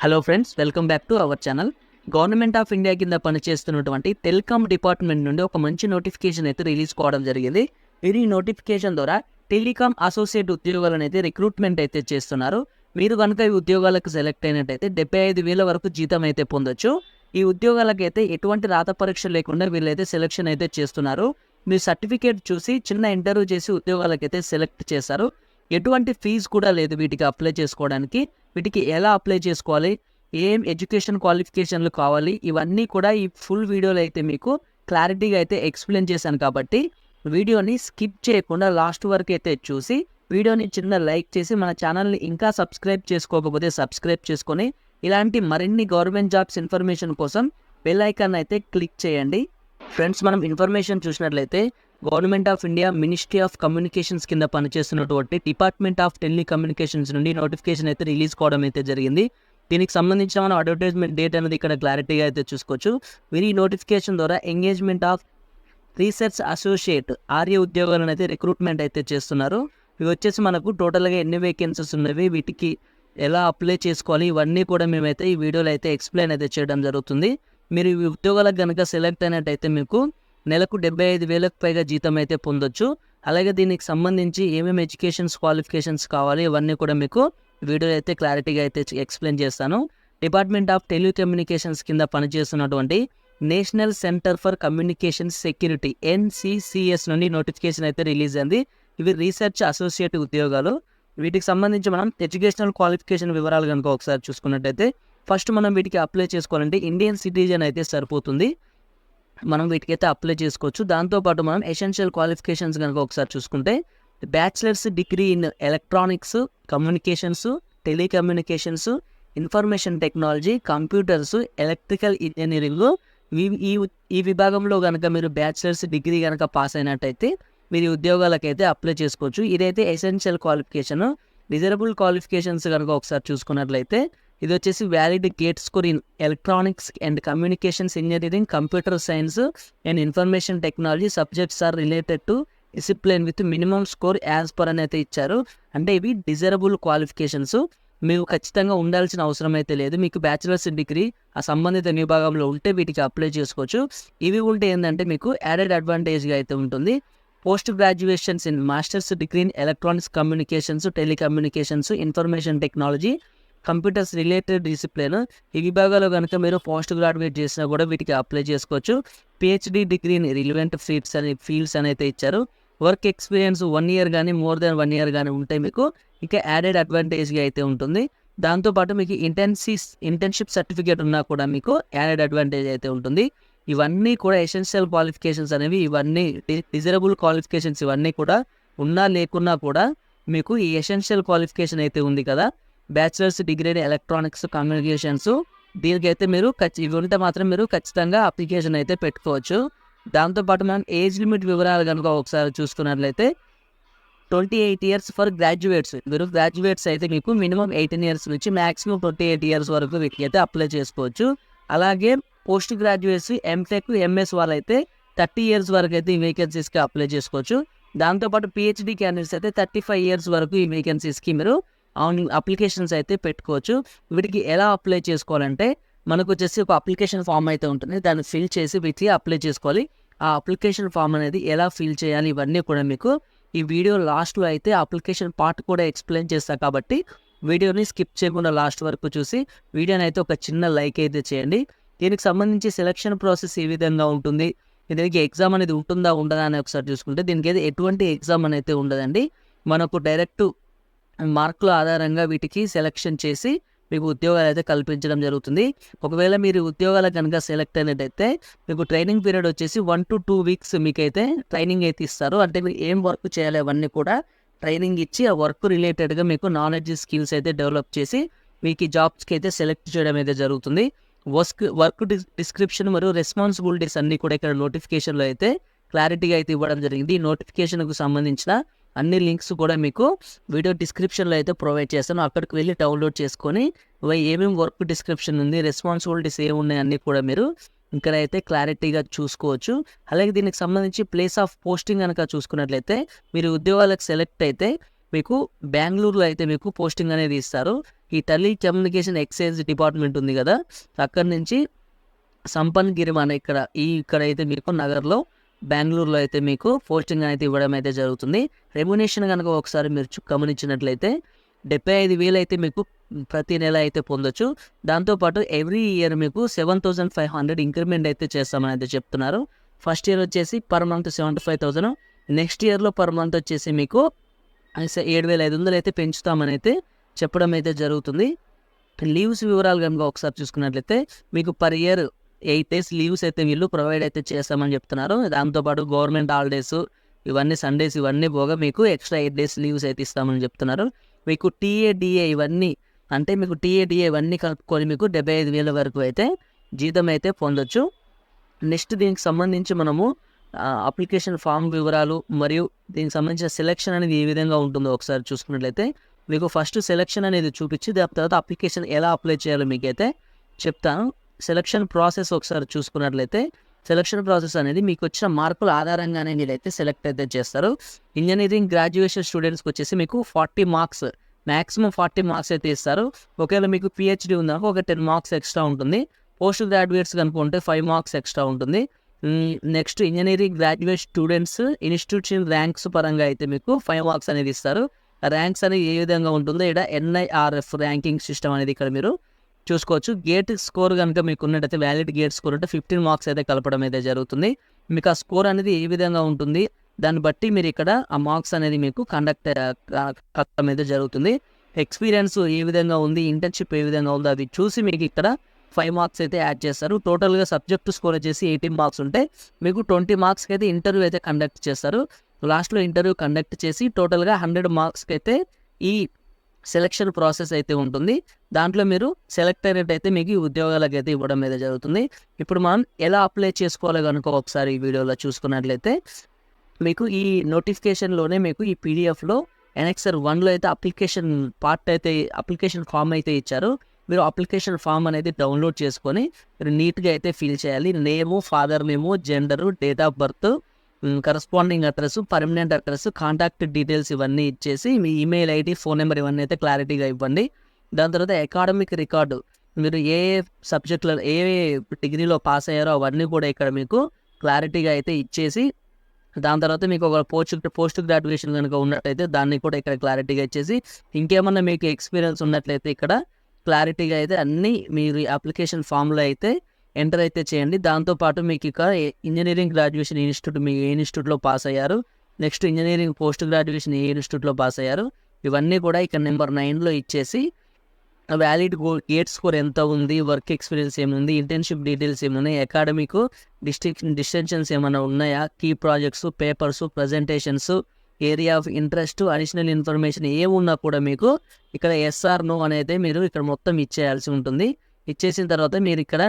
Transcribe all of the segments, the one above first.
Hello friends, welcome back to our channel. Government of India కింద పనిచేస్తున్నటువంటి telecom department నుండి ఒక మంచి నోటిఫికేషన్ అయితే రిలీజ్ కావడం జరిగింది. ఈ నోటిఫికేషన్ ద్వారా టెలికామ్ అసోసియేట్ ఉద్యోగాలను అయితే రిక్రూట్మెంట్ అయితే చేస్తున్నారు. మీరు కనుక ఈ ఉద్యోగాలకు సెలెక్ట్ అయినట్టయితే 75,000 వరకు జీతం అయితే పొందొచ్చు. ఈ ఉద్యోగాలకైతే ఎటువంటి రాత పరీక్ష లేకుండా వీళ్ళైతే సెలెక్షన్ అయితే చేస్తున్నారు. మీ సర్టిఫికేట్ చూసి చిన్న ఇంటర్వ్యూ చేసి ఉద్యోగాలకైతే సెలెక్ట్ చేస్తారు. ఎటువంటి ఫీజు కూడా లేదు వీటికి అప్లై చేసుకోవడానికి. వీటికి ఎలా అప్లై చేసుకోవాలి, ఏం ఎడ్యుకేషన్ క్వాలిఫికేషన్లు కావాలి, ఇవన్నీ కూడా ఈ ఫుల్ వీడియోలో అయితే మీకు క్లారిటీగా అయితే ఎక్స్ప్లెయిన్ చేశాను. కాబట్టి వీడియోని స్కిప్ చేయకుండా లాస్ట్ వరకు అయితే చూసి వీడియోని చిన్న లైక్ చేసి మన ఛానల్ని ఇంకా సబ్స్క్రైబ్ చేసుకోకపోతే సబ్స్క్రైబ్ చేసుకొని ఇలాంటి మరిన్ని గవర్నమెంట్ జాబ్స్ ఇన్ఫర్మేషన్ కోసం బెల్ ఐకాన్ అయితే క్లిక్ చేయండి. ఫ్రెండ్స్, మనం ఇన్ఫర్మేషన్ చూసినట్లయితే government of India ministry of communications కింద పనిచేస్తున్నటువంటి డిపార్ట్మెంట్ ఆఫ్ టెలికమ్యూనికేషన్స్ నుండి నోటిఫికేషన్ అయితే రిలీజ్ కావడం అయితే జరిగింది. దీనికి సంబంధించిన మనం అడ్వర్టైజ్మెంట్ డేట్ అనేది ఇక్కడ క్లారిటీగా అయితే చూసుకోవచ్చు. మీరు ఈ నోటిఫికేషన్ ద్వారా engagement of research associate RA ఉద్యోగాలను అయితే రిక్రూట్మెంట్ అయితే చేస్తున్నారు. ఇవి వచ్చేసి మనకు టోటల్గా ఎన్ని వేకెన్సీస్ ఉన్నవి, వీటికి ఎలా అప్లై చేసుకోవాలి, ఇవన్నీ కూడా మేమైతే ఈ వీడియోలో అయితే ఎక్స్ప్లెయిన్ అయితే చేయడం జరుగుతుంది. మీరు ఈ ఉద్యోగాలకు కనుక సెలెక్ట్ అయినట్టయితే మీకు నెలకు 75,000కు పైగా జీతం అయితే పొందొచ్చు. అలాగే దీనికి సంబంధించి ఏమేమి ఎడ్యుకేషన్స్ క్వాలిఫికేషన్స్ కావాలి ఇవన్నీ కూడా మీకు వీడియోలో అయితే క్లారిటీగా అయితే ఎక్స్ప్లెయిన్ చేస్తాను. డిపార్ట్మెంట్ ఆఫ్ టెలికమ్యూనికేషన్స్ కింద పనిచేస్తున్నటువంటి national centre for communication security NCCS నుండి నోటిఫికేషన్ అయితే రిలీజ్ అయింది. ఇవి రీసెర్చ్ అసోసియేట్ ఉద్యోగాలు. వీటికి సంబంధించి మనం ఎడ్యుకేషనల్ క్వాలిఫికేషన్ వివరాలు కనుక ఒకసారి చూసుకున్నట్టయితే ఫస్ట్ మనం వీటికి అప్లై చేసుకోవాలంటే ఇండియన్ సిటిజన్ అయితే సరిపోతుంది. మనం వీటికైతే అప్లై చేసుకోవచ్చు. దాంతోపాటు మనం ఎసెన్షియల్ క్వాలిఫికేషన్స్ కనుక ఒకసారి చూసుకుంటే bachelors degree in electronics, communications, telecommunications, information technology, computers, electrical engineering, ఈ విభాగంలో కనుక మీరు బ్యాచిలర్స్ డిగ్రీ కనుక పాస్ అయినట్టయితే మీరు ఉద్యోగాలకైతే అప్లై చేసుకోవచ్చు. ఇదైతే ఎసెన్షియల్ క్వాలిఫికేషన్. డిజరబుల్ క్వాలిఫికేషన్స్ కనుక ఒకసారి చూసుకున్నట్లయితే ఇది వచ్చేసి valid GATE score in electronics and communications engineering, computer science and information technology subjects or related to discipline with minimum score as per అని అయితే ఇచ్చారు. అంటే ఇవి డిజరబుల్ క్వాలిఫికేషన్స్. మీకు ఖచ్చితంగా ఉండాల్సిన అవసరం అయితే లేదు. మీకు బ్యాచిలర్స్ డిగ్రీ ఆ సంబంధిత విభాగంలో ఉంటే వీటికి అప్లై చేసుకోవచ్చు. ఇవి ఉంటే ఏంటంటే మీకు యాడెడ్ అడ్వాంటేజ్గా అయితే ఉంటుంది. Post graduations in masters degree in electronics communications, telecommunications, information technology, computers related discipline, ఈ విభాగాల్లో కనుక మీరు పోస్ట్ గ్రాడ్యుయేట్ చేసినా కూడా వీటికి అప్లై చేసుకోవచ్చు. PhD degree in relevant fields అని అయితే ఇచ్చారు. వర్క్ ఎక్స్పీరియన్స్ 1 year కానీ మోర్ దెన్ 1 year కానీ ఉంటే మీకు ఇంకా యాడెడ్ అడ్వాంటేజ్గా అయితే ఉంటుంది. దాంతోపాటు మీకు ఇంటర్న్షిప్ సర్టిఫికేట్ ఉన్నా కూడా మీకు యాడెడ్ అడ్వాంటేజ్ అయితే ఉంటుంది. ఇవన్నీ కూడా ఎసెన్షియల్ క్వాలిఫికేషన్స్ అనేవి, ఇవన్నీ డిజరబుల్ క్వాలిఫికేషన్స్, ఇవన్నీ కూడా ఉన్నా లేకున్నా కూడా మీకు ఈ ఎసెన్షియల్ క్వాలిఫికేషన్ అయితే ఉంది కదా, బ్యాచిలర్స్ డిగ్రీ ఎలక్ట్రానిక్స్ కమ్యూనికేషన్స్, దీనికైతే మీరు ఇవి ఉంటే మాత్రం మీరు ఖచ్చితంగా అప్లికేషన్ అయితే పెట్టుకోవచ్చు. దాంతోపాటు మనం ఏజ్ లిమిట్ వివరాలు కనుక ఒకసారి చూసుకున్నట్లయితే 28 years ఫర్ గ్రాడ్యుయేట్స్. మీరు గ్రాడ్యుయేట్స్ అయితే మీకు మినిమం 18 years నుంచి మ్యాక్సిమం 28 years వరకు వీటికి అయితే అప్లై చేసుకోవచ్చు. అలాగే పోస్ట్ గ్రాడ్యుయేట్స్, ఎంటెక్, MS వాళ్ళైతే 30 years వరకు అయితే ఈ వేకెన్సీస్కి అప్లై చేసుకోవచ్చు. దాంతోపాటు PhD క్యాండిడేట్స్ అయితే 35 years వరకు ఈ వేకెన్సీస్కి మీరు అప్లికేషన్స్ అయితే పెట్టుకోవచ్చు. వీటికి ఎలా అప్లై చేసుకోవాలంటే మనకు వచ్చేసి ఒక అప్లికేషన్ ఫామ్ అయితే ఉంటుంది. దాన్ని ఫిల్ చేసి వీటికి అప్లై చేసుకోవాలి. ఆ అప్లికేషన్ ఫామ్ అనేది ఎలా ఫిల్ చేయాలి ఇవన్నీ కూడా మీకు ఈ వీడియో లాస్ట్లో అయితే అప్లికేషన్ పార్ట్ కూడా ఎక్స్ప్లెయిన్ చేస్తాను. కాబట్టి వీడియోని స్కిప్ చేయకుండా లాస్ట్ వరకు చూసి వీడియోని అయితే ఒక చిన్న లైక్ అయితే చేయండి. దీనికి సంబంధించి సెలక్షన్ ప్రాసెస్ ఏ విధంగా ఉంటుంది, దీనికి ఎగ్జామ్ అనేది ఉంటుందా ఉండదా అని ఒకసారి చూసుకుంటే దీనికి అయితే ఎటువంటి ఎగ్జామ్ అనేది ఉండదండి. మనకు డైరెక్ట్ మార్కుల ఆధారంగా వీటికి సెలక్షన్ చేసి మీకు ఉద్యోగాలు అయితే కల్పించడం జరుగుతుంది. ఒకవేళ మీరు ఉద్యోగాలు కనుక సెలెక్ట్ అయినట్టయితే మీకు ట్రైనింగ్ పీరియడ్ వచ్చేసి 1 to 2 weeks మీకైతే ట్రైనింగ్ అయితే ఇస్తారు. అంటే మీరు ఏం వర్క్ చేయాలి అవన్నీ కూడా ట్రైనింగ్ ఇచ్చి ఆ వర్క్ రిలేటెడ్గా మీకు నాలెడ్జ్, స్కిల్స్ అయితే డెవలప్ చేసి మీకు జాబ్స్కి అయితే సెలెక్ట్ చేయడం అయితే జరుగుతుంది. వర్క్ డిస్క్రిప్షన్ మరియు రెస్పాన్సిబిలిటీస్ అన్నీ కూడా ఇక్కడ నోటిఫికేషన్లో అయితే క్లారిటీగా అయితే ఇవ్వడం జరిగింది. ఈ నోటిఫికేషన్కు సంబంధించిన అన్ని లింక్స్ కూడా మీకు వీడియో డిస్క్రిప్షన్లో అయితే ప్రొవైడ్ చేస్తాను. అక్కడికి వెళ్ళి డౌన్లోడ్ చేసుకొని ఏమేమి వర్క్ డిస్క్రిప్షన్ ఉంది, రెస్పాన్సిబిలిటీస్ ఏమున్నాయి అన్నీ కూడా మీరు ఇక్కడ అయితే క్లారిటీగా చూసుకోవచ్చు. అలాగే దీనికి సంబంధించి ప్లేస్ ఆఫ్ పోస్టింగ్ కనుక చూసుకున్నట్లయితే మీరు ఉద్యోగాలకు సెలెక్ట్ అయితే మీకు బెంగళూరులో అయితే మీకు పోస్టింగ్ అనేది ఇస్తారు. ఈ టెలికమ్యూనికేషన్ ఎక్స్చేంజ్ డిపార్ట్మెంట్ ఉంది కదా, అక్కడి నుంచి సంపన్ గిరి మన ఇక్కడైతే మీకు నగర్లో బెంగళూరులో అయితే మీకు పోస్టింగ్ అయితే ఇవ్వడం అయితే జరుగుతుంది. రెమ్యునేషన్ కనుక ఒకసారి మీరు గమనించినట్లయితే 75,000 అయితే మీకు ప్రతి నెల అయితే పొందొచ్చు. దాంతోపాటు ఎవ్రీ ఇయర్ మీకు 7,500 ఇంక్రిమెంట్ అయితే చేస్తామని అయితే చెప్తున్నారు. ఫస్ట్ ఇయర్ వచ్చేసి పర్ మంత్ 75,000, నెక్స్ట్ ఇయర్లో పర్ మంత్ వచ్చేసి మీకు 7,500 అయితే పెంచుతామని అయితే చెప్పడం అయితే జరుగుతుంది. లీవ్స్ వివరాలు కనుక ఒకసారి చూసుకున్నట్లయితే మీకు పర్ ఇయర్ 8 days లీవ్స్ అయితే వీళ్ళు ప్రొవైడ్ అయితే చేస్తామని చెప్తున్నారు. దాంతోపాటు గవర్నమెంట్ హాలిడేస్ ఇవన్నీ సండేస్ ఇవన్నీ పోగా మీకు ఎక్స్ట్రా 8 days లీవ్స్ అయితే ఇస్తామని చెప్తున్నారు. మీకు టీఏడిఏ ఇవన్నీ ఇవన్నీ కలుపుకొని మీకు 75,000 వరకు అయితే జీతం అయితే పొందొచ్చు. నెక్స్ట్ దీనికి సంబంధించి మనము అప్లికేషన్ ఫామ్ వివరాలు మరియు దీనికి సంబంధించిన సెలెక్షన్ అనేది ఏ విధంగా ఉంటుందో ఒకసారి చూసుకున్నట్లయితే మీకు ఫస్ట్ సెలెక్షన్ అనేది చూపించి దాని తర్వాత అప్లికేషన్ ఎలా అప్లై చేయాలో మీకైతే చెప్తాను. సెలక్షన్ ప్రాసెస్ ఒకసారి చూసుకున్నట్లయితే సెలక్షన్ ప్రాసెస్ అనేది మీకు వచ్చిన మార్కుల ఆధారంగానే మీరైతే సెలెక్ట్ అయితే చేస్తారు. ఇంజనీరింగ్ గ్రాడ్యుయేషన్ స్టూడెంట్స్కి వచ్చేసి మీకు 40 మార్క్స్ మ్యాక్సిమం 40 మార్క్స్ అయితే ఇస్తారు. ఒకవేళ మీకు పిహెచ్డి ఉందనుకో ఒక 10 మార్క్స్ ఎక్స్ట్రా ఉంటుంది. పోస్ట్ గ్రాడ్యుయేట్స్ కనుకుంటే 5 మార్క్స్ ఎక్స్ట్రా ఉంటుంది. Next engineering graduate students institution ranks పరంగా అయితే మీకు 5 మార్క్స్ అనేది ఇస్తారు. ర్యాంక్స్ అనేది ఏ విధంగా ఉంటుందో ఇక్కడ NIRF ర్యాంకింగ్ సిస్టమ్ అనేది ఇక్కడ మీరు చూసుకోవచ్చు. గేట్ స్కోర్ కనుక మీకు ఉన్నట్టయితే వ్యాలిడ్ గేట్ స్కోర్ అంటే 15 మార్క్స్ అయితే కలపడం అయితే జరుగుతుంది. మీకు ఆ స్కోర్ అనేది ఏ విధంగా ఉంటుంది దాన్ని బట్టి మీరు ఇక్కడ ఆ మార్క్స్ అనేది మీకు కలపడం అయితే జరుగుతుంది. ఎక్స్పీరియన్స్ ఏ విధంగా ఉంది, ఇంటర్న్షిప్ ఏ విధంగా ఉందో అది చూసి మీకు ఇక్కడ 5 మార్క్స్ అయితే యాడ్ చేస్తారు. టోటల్గా సబ్జెక్ట్ స్కోర్ వచ్చేసి 18 మార్క్స్ ఉంటే మీకు 20 మార్క్స్కి అయితే ఇంటర్వ్యూ అయితే కండక్ట్ చేస్తారు. లాస్ట్లో ఇంటర్వ్యూ కండక్ట్ చేసి టోటల్గా 100 మార్క్స్కి అయితే ఈ సెలక్షన్ ప్రాసెస్ అయితే ఉంటుంది. దాంట్లో మీరు సెలెక్ట్ అయినట్టయితే మీకు ఈ ఉద్యోగాలకు అయితే ఇవ్వడం అయితే జరుగుతుంది. ఇప్పుడు మనం ఎలా అప్లై చేసుకోవాలో కనుక ఒకసారి ఈ వీడియోలో చూసుకున్నట్లయితే మీకు ఈ నోటిఫికేషన్లోనే మీకు ఈ పీడిఎఫ్లో ఎనెక్సర్ 1లో అయితే అప్లికేషన్ ఫామ్ అయితే ఇచ్చారు. మీరు అప్లికేషన్ ఫామ్ అనేది డౌన్లోడ్ చేసుకొని మీరు నీట్గా అయితే ఫిల్ చేయాలి. Name, father name, gender, date of birth, corresponding address, permanent address, contact details ఇవన్నీ ఇచ్చేసి మీ ఈమెయిల్ ఐడి, ఫోన్ నెంబర్ ఇవన్నీ అయితే క్లారిటీగా ఇవ్వండి. దాని తర్వాత అకాడమిక్ రికార్డు మీరు ఏ సబ్జెక్టులో ఏ డిగ్రీలో పాస్ అయ్యారో అవన్నీ కూడా ఇక్కడ మీకు క్లారిటీగా అయితే ఇచ్చేసి దాని తర్వాత మీకు ఒక పోస్ట్ గ్రాడ్యుయేషన్ కనుక ఉన్నట్లయితే దాన్ని కూడా ఇక్కడ క్లారిటీగా ఇచ్చేసి ఇంకేమన్నా మీకు ఎక్స్పీరియన్స్ ఉన్నట్లయితే ఇక్కడ క్లారిటీగా అయితే అన్నీ మీరు అప్లికేషన్ ఫామ్లో అయితే ఎంటర్ అయితే చేయండి. దాంతోపాటు మీకు ఇక్కడ ఇంజనీరింగ్ గ్రాడ్యుయేషన్ ఇన్స్టిట్యూట్ మీరు ఏ ఇన్స్టిట్యూట్లో పాస్ అయ్యారు, నెక్స్ట్ ఇంజనీరింగ్ పోస్ట్ గ్రాడ్యుయేషన్ ఏ ఇన్స్టిట్యూట్లో పాస్ అయ్యారు ఇవన్నీ కూడా ఇక్కడ నెంబర్ 9లో ఇచ్చేసి వ్యాలిడ్ గేట్ స్కోర్ ఎంత ఉంది, వర్క్ ఎక్స్పీరియన్స్ ఏముంది, ఇంటర్న్షిప్ డీటెయిల్స్ ఏమున్నాయి, అకాడమిక్ డిస్టింక్షన్స్ ఏమైనా ఉన్నాయా, key projects, papers, presentations, area of interest, additional information ఏమున్నా కూడా మీకు ఇక్కడ SR నో అనేది మీరు ఇక్కడ మొత్తం ఇచ్చేయాల్సి ఉంటుంది. ఇచ్చేసిన తర్వాత మీరు ఇక్కడ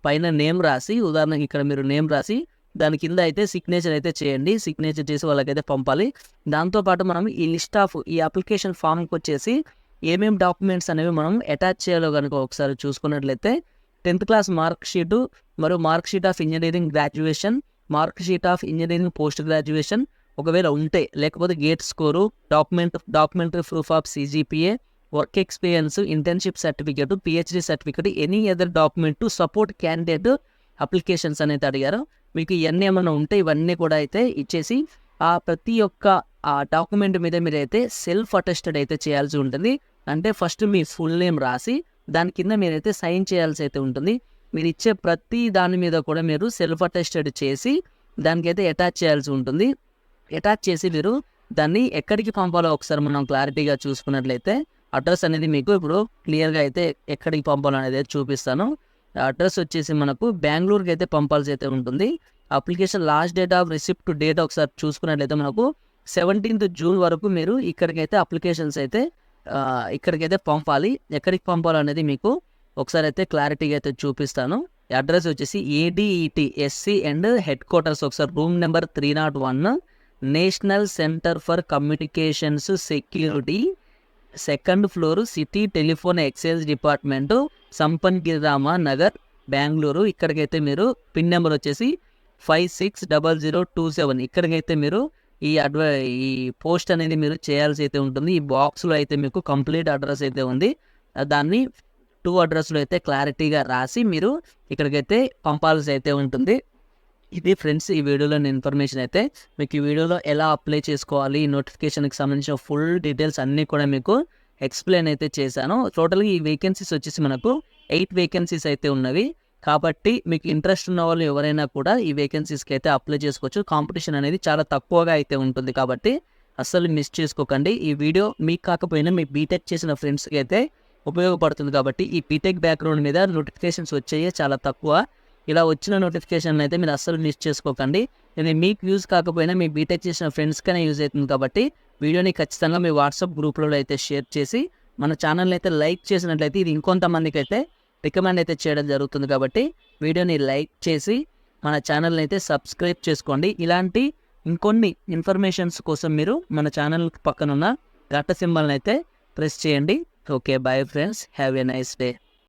పైన నేమ్ రాసి, ఉదాహరణకి ఇక్కడ మీరు నేమ్ రాసి దాని కింద అయితే సిగ్నేచర్ అయితే చేయండి. సిగ్నేచర్ చేసి వాళ్ళకైతే పంపాలి. దాంతోపాటు మనం ఈ అప్లికేషన్ ఫామ్కి వచ్చేసి ఏమేమి డాక్యుమెంట్స్ అనేవి మనం అటాచ్ చేయాలో కనుక ఒకసారి చూసుకున్నట్లయితే 10th క్లాస్ మార్క్ షీటు మరియు mark sheet of engineering graduation, mark sheet of engineering post graduation ఒకవేళ ఉంటే, లేకపోతే gate score, documentary proof of CGPA, work experience, internship certificate, PhD certificate, any other document to support candidate applications అనేది అడిగారు. మీకు ఇవన్నీ ఏమైనా ఉంటే ఇవన్నీ కూడా అయితే ఇచ్చేసి ఆ ప్రతి ఒక్క ఆ డాక్యుమెంట్ మీద మీరైతే సెల్ఫ్ అటెస్టెడ్ అయితే చేయాల్సి ఉంటుంది. అంటే ఫస్ట్ మీ ఫుల్ నేమ్ రాసి దాని కింద మీరైతే సైన్ చేయాల్సి అయితే ఉంటుంది. మీరు ఇచ్చే ప్రతి దాని మీద కూడా మీరు సెల్ఫ్ అటెస్టెడ్ చేసి దానికైతే అటాచ్ చేయాల్సి ఉంటుంది. అటాచ్ చేసి మీరు దాన్ని ఎక్కడికి పంపాలో ఒకసారి మనం క్లారిటీగా చూసుకున్నట్లయితే అడ్రస్ అనేది మీకు ఇప్పుడు క్లియర్గా అయితే ఎక్కడికి పంపాలో అనేది చూపిస్తాను. అడ్రస్ వచ్చేసి మనకు బెంగళూరుకి అయితే పంపాల్సి అయితే ఉంటుంది. Application last date of receipt date ఒకసారి చూసుకున్నట్లయితే మనకు 17th జూన్ వరకు మీరు ఇక్కడికైతే అప్లికేషన్స్ అయితే ఇక్కడికైతే పంపాలి. ఎక్కడికి పంపాలో అనేది మీకు ఒకసారి అయితే క్లారిటీగా అయితే చూపిస్తాను. అడ్రస్ వచ్చేసి ADET SC and headquarters, ఒకసారి room number 301, national centre for communications security, 2nd floor, city telephone exchange department, సంపన్ గిరిరామ నగర్, బెంగళూరు. ఇక్కడికైతే మీరు పిన్ నెంబర్ వచ్చేసి 560027 ఇక్కడికైతే మీరు ఈ పోస్ట్ అనేది మీరు చేయాల్సి అయితే ఉంటుంది. ఈ బాక్స్లో అయితే మీకు కంప్లీట్ అడ్రస్ అయితే ఉంది. దాన్ని 2 అడ్రస్లో అయితే క్లారిటీగా రాసి మీరు ఇక్కడికైతే పంపాల్సి అయితే ఉంటుంది. ఇది ఫ్రెండ్స్ ఈ వీడియోలోని ఇన్ఫర్మేషన్ అయితే. మీకు ఈ వీడియోలో ఎలా అప్లై చేసుకోవాలి, ఈ నోటిఫికేషన్కి సంబంధించిన ఫుల్ డీటెయిల్స్ అన్నీ కూడా మీకు ఎక్స్ప్లెయిన్ అయితే చేశాను. టోటల్గా ఈ వేకెన్సీస్ వచ్చేసి మనకు 8 వేకెన్సీస్ అయితే ఉన్నవి. కాబట్టి మీకు ఇంట్రెస్ట్ ఉన్న వాళ్ళు ఎవరైనా కూడా ఈ వేకెన్సీస్కి అయితే అప్లై చేసుకోవచ్చు. కాంపిటీషన్ అనేది చాలా తక్కువగా అయితే ఉంటుంది కాబట్టి అస్సలు మిస్ చేసుకోకండి. ఈ వీడియో మీకు కాకపోయినా మీ బీటెక్ చేసిన ఫ్రెండ్స్కి అయితే ఉపయోగపడుతుంది కాబట్టి ఈ బీటెక్ బ్యాక్గ్రౌండ్ మీద నోటిఫికేషన్స్ వచ్చాయి చాలా తక్కువ. ఇలా వచ్చిన నోటిఫికేషన్ అయితే మీరు అస్సలు మిస్ చేసుకోకండి. ఇది మీకు యూజ్ కాకపోయినా మీ బీటెక్ చేసిన ఫ్రెండ్స్కైనా యూజ్ అవుతుంది కాబట్టి వీడియోని ఖచ్చితంగా మీ వాట్సాప్ గ్రూప్లో అయితే షేర్ చేసి మన ఛానల్ని అయితే లైక్ చేసినట్లయితే ఇది ఇంకొంతమందికి అయితే రికమెండ్ అయితే చేయడం జరుగుతుంది. కాబట్టి వీడియోని లైక్ చేసి మన ఛానల్ని అయితే సబ్స్క్రైబ్ చేసుకోండి. ఇలాంటి ఇంకొన్ని ఇన్ఫర్మేషన్స్ కోసం మీరు మన ఛానల్ పక్కన ఉన్న గంట సింబల్ని అయితే ప్రెస్ చేయండి. Okay, bye friends, have a nice day.